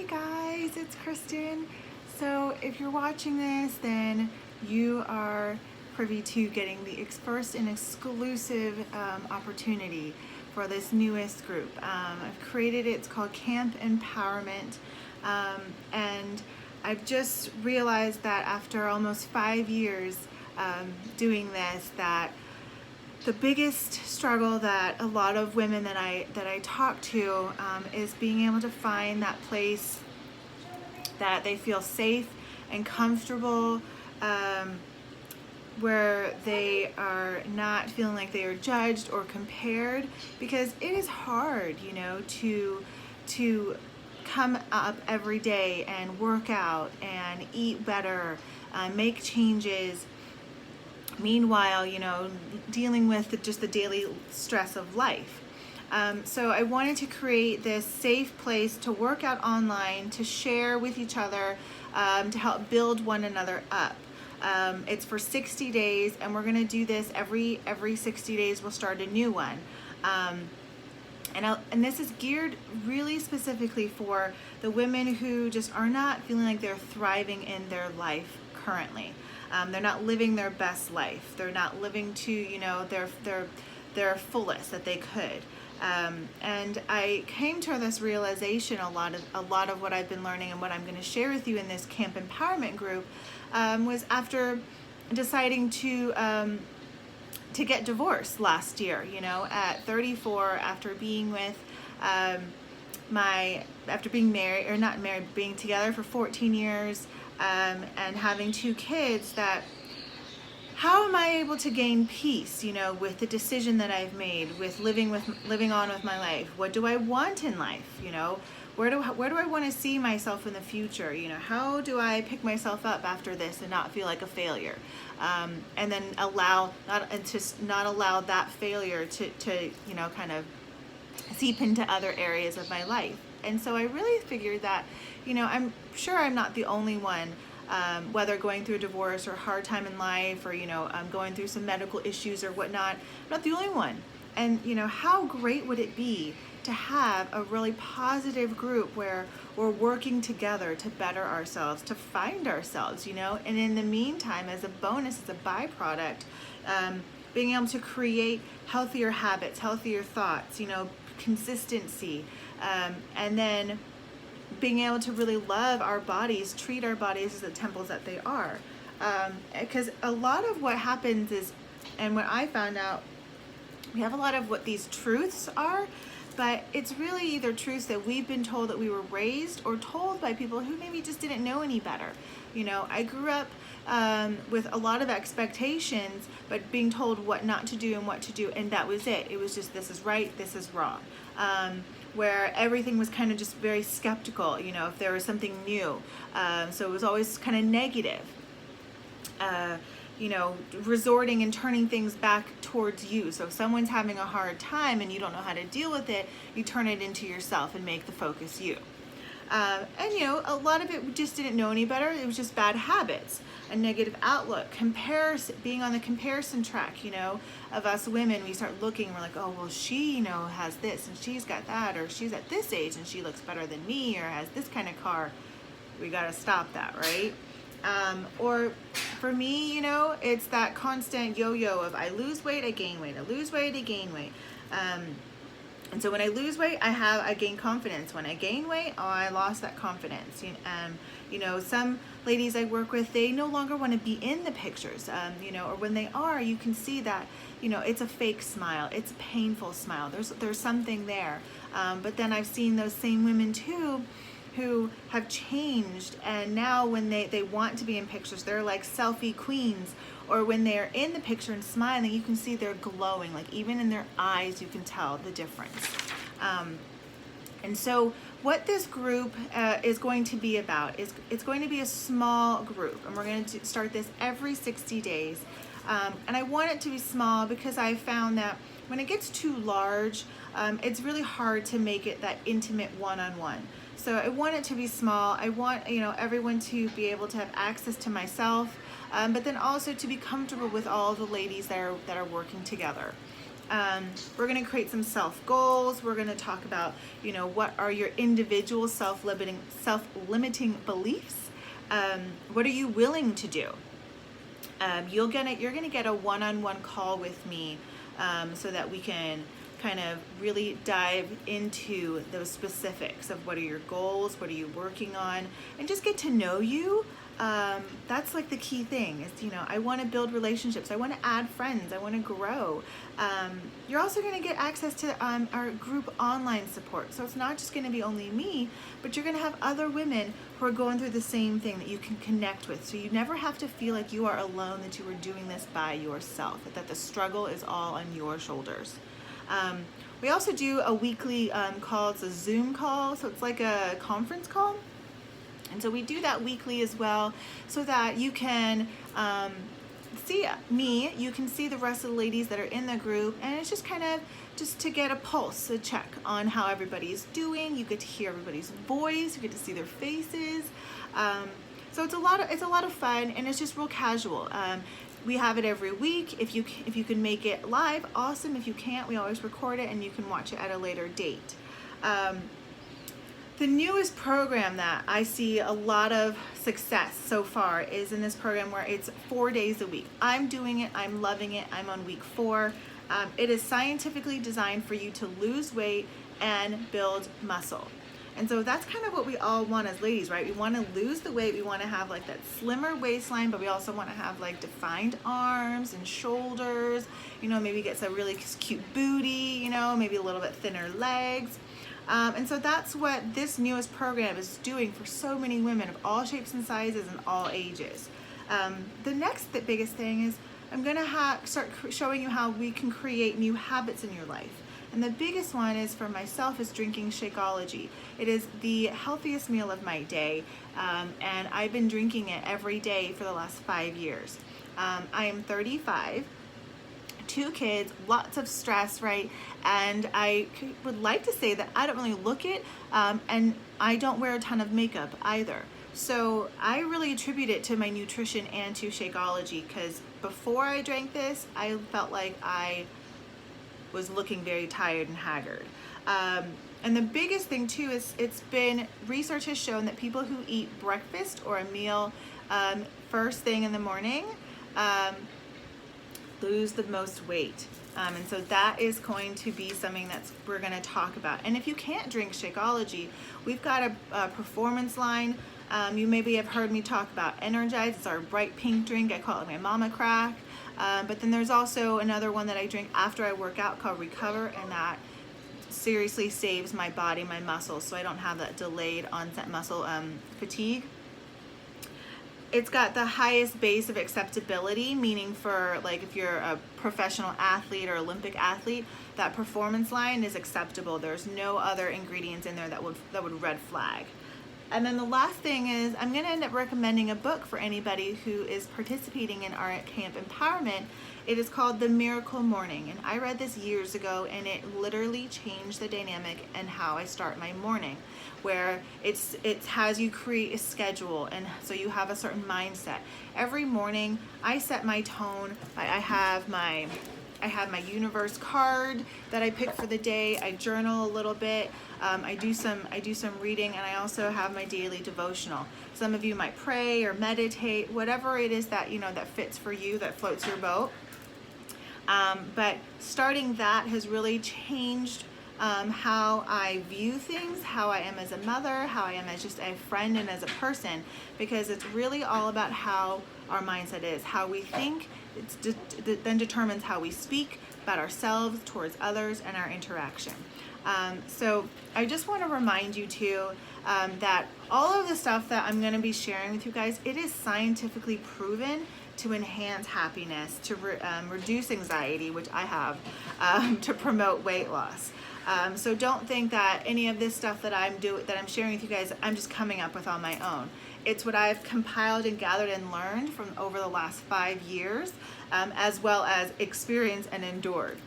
guys, it's Kristen. So if you're watching this, then you are privy to getting the first and exclusive opportunity for this newest group. I've created it. It's called Camp Empowerment, and I've just realized that after almost 5 years doing this, that the biggest struggle that a lot of women that I talk to is being able to find that place that they feel safe and comfortable, where they are not feeling like they are judged or compared, because it is hard, to come up every day and work out and eat better, make changes. Meanwhile, dealing with just the daily stress of life. So I wanted to create this safe place to work out online, to share with each other, to help build one another up. It's for 60 days, and we're going to do this every 60 days. We'll start a new one. And this is geared really specifically for the women who just are not feeling like they're thriving in their life currently. They're not living their best life. They're not living to, their fullest that they could. And I came to this realization, a lot of what I've been learning and what I'm going to share with you in this Camp Empowerment group, was after deciding to get divorced last year, at 34, after being with after being married, or not married, being together for 14 years, and having 2 kids, that how am I able to gain peace, with the decision that I've made, with living on with my life? What do I want in life? Where do I want to see myself in the future? How do I pick myself up after this and not feel like a failure? And then not allow that failure to kind of seep into other areas of my life. And so I really figured that, I'm sure I'm not the only one, whether going through a divorce or a hard time in life, or, going through some medical issues or whatnot. I'm not the only one. And, how great would it be to have a really positive group where we're working together to better ourselves, to find ourselves, and in the meantime, as a bonus, as a byproduct, being able to create healthier habits, healthier thoughts, consistency, and then being able to really love our bodies, treat our bodies as the temples that they are. Because a lot of what happens is, and what I found out, we have a lot of what these truths are, but it's really either truths that we've been told that we were raised, or told by people who maybe just didn't know any better. I grew up with a lot of expectations, but being told what not to do and what to do, and that was it. It was just, this is right, this is wrong. Where everything was kind of just very skeptical, if there was something new. So it was always kind of negative. Resorting and turning things back towards you. So if someone's having a hard time and you don't know how to deal with it, you turn it into yourself and make the focus you. And a lot of it just didn't know any better. It was just bad habits, a negative outlook, comparison, being on the comparison track, of us women. We start looking, we're like, oh, well, she, has this and she's got that, or she's at this age and she looks better than me, or has this kind of car. We got to stop that, right? Or for me, it's that constant yo-yo of I lose weight, I gain weight, I lose weight, I gain weight. And so when I lose weight, I gain confidence. When I gain weight, I lost that confidence. Some ladies I work with, they no longer want to be in the pictures, or when they are, you can see that, it's a fake smile. It's a painful smile. There's something there. But then I've seen those same women too, who have changed, and now when they want to be in pictures, they're like selfie queens. Or when they're in the picture and smiling, you can see they're glowing. Like even in their eyes, you can tell the difference. And so what this group is going to be about is it's going to be a small group, and we're going to start this every 60 days. And I want it to be small because I found that when it gets too large, it's really hard to make it that intimate one-on-one. So I want it to be small. I want, everyone to be able to have access to myself, but then also to be comfortable with all the ladies that are working together. We're going to create some self goals. We're going to talk about, what are your individual self-limiting beliefs? What are you willing to do? You're going to get a one-on-one call with me, so that we can kind of really dive into those specifics of what are your goals, what are you working on, and just get to know you. That's like the key thing is, I want to build relationships. I want to add friends. I want to grow. You're also going to get access to our group online support. So it's not just going to be only me, but you're going to have other women who are going through the same thing that you can connect with. So you never have to feel like you are alone, that you are doing this by yourself, that the struggle is all on your shoulders. We also do a weekly call. It's a Zoom call, so it's like a conference call. And so we do that weekly as well, so that you can see me, you can see the rest of the ladies that are in the group, and it's just kind of just to get a pulse, a check on how everybody's doing. You get to hear everybody's voice, you get to see their faces. So it's a lot of fun, and it's just real casual. We have it every week. If you can make it live, awesome. If you can't, we always record it and you can watch it at a later date. The newest program that I see a lot of success so far is in this program where it's 4 days a week. I'm doing it. I'm loving it. I'm on week 4. It is scientifically designed for you to lose weight and build muscle. And so that's kind of what we all want as ladies, right? We want to lose the weight. We want to have like that slimmer waistline, but we also want to have like defined arms and shoulders, maybe get some really cute booty, maybe a little bit thinner legs. And so that's what this newest program is doing for so many women of all shapes and sizes and all ages. The next biggest thing is I'm going to start showing you how we can create new habits in your life. And the biggest one is for myself is drinking Shakeology. It is the healthiest meal of my day, and I've been drinking it every day for the last 5 years. I am 35, 2 kids, lots of stress, right? And I would like to say that I don't really look it, and I don't wear a ton of makeup either. So I really attribute it to my nutrition and to Shakeology, because before I drank this, I felt like I was looking very tired and haggard. And the biggest thing too is research has shown that people who eat breakfast or a meal first thing in the morning lose the most weight. And so that is going to be something we're going to talk about. And if you can't drink Shakeology, we've got a performance line. You maybe have heard me talk about Energize. It's our bright pink drink. I call it my mama crack. But then there's also another one that I drink after I work out called Recover, and that seriously saves my body, my muscles, so I don't have that delayed onset muscle fatigue. It's got the highest base of acceptability, meaning for like if you're a professional athlete or Olympic athlete, that performance line is acceptable. There's no other ingredients in there that would red flag. And then the last thing is I'm going to end up recommending a book for anybody who is participating in our Camp Empowerment. It is called The Miracle Morning, and I read this years ago, and it literally changed the dynamic and how I start my morning, where it has you create a schedule, and so you have a certain mindset. Every morning I set my tone. I have my universe card that I pick for the day. I journal a little bit. I do some reading, and I also have my daily devotional. Some of you might pray or meditate, whatever it is that that fits for you, that floats your boat. But starting that has really changed how I view things, how I am as a mother, how I am as just a friend and as a person, because it's really all about how our mindset is, how we think. It then determines how we speak about ourselves, towards others, and our interaction. So I just want to remind you too that all of the stuff that I'm going to be sharing with you guys, it is scientifically proven to enhance happiness, to reduce anxiety, which I have, to promote weight loss. So don't think that any of this stuff that I'm sharing with you guys, I'm just coming up with on my own. It's what I've compiled and gathered and learned from over the last 5 years, as well as experienced and endured.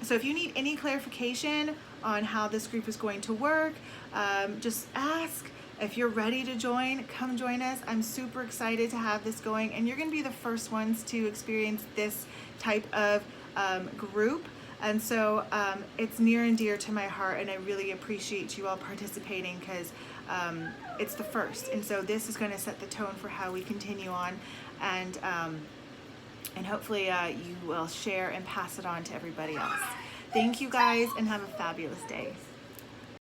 So if you need any clarification on how this group is going to work, just ask. If you're ready to join, come join us. I'm super excited to have this going, and you're going to be the first ones to experience this type of group. And so it's near and dear to my heart, and I really appreciate you all participating, because it's the first. And so this is going to set the tone for how we continue on, and hopefully you will share and pass it on to everybody else. Thank you guys, and have a fabulous day.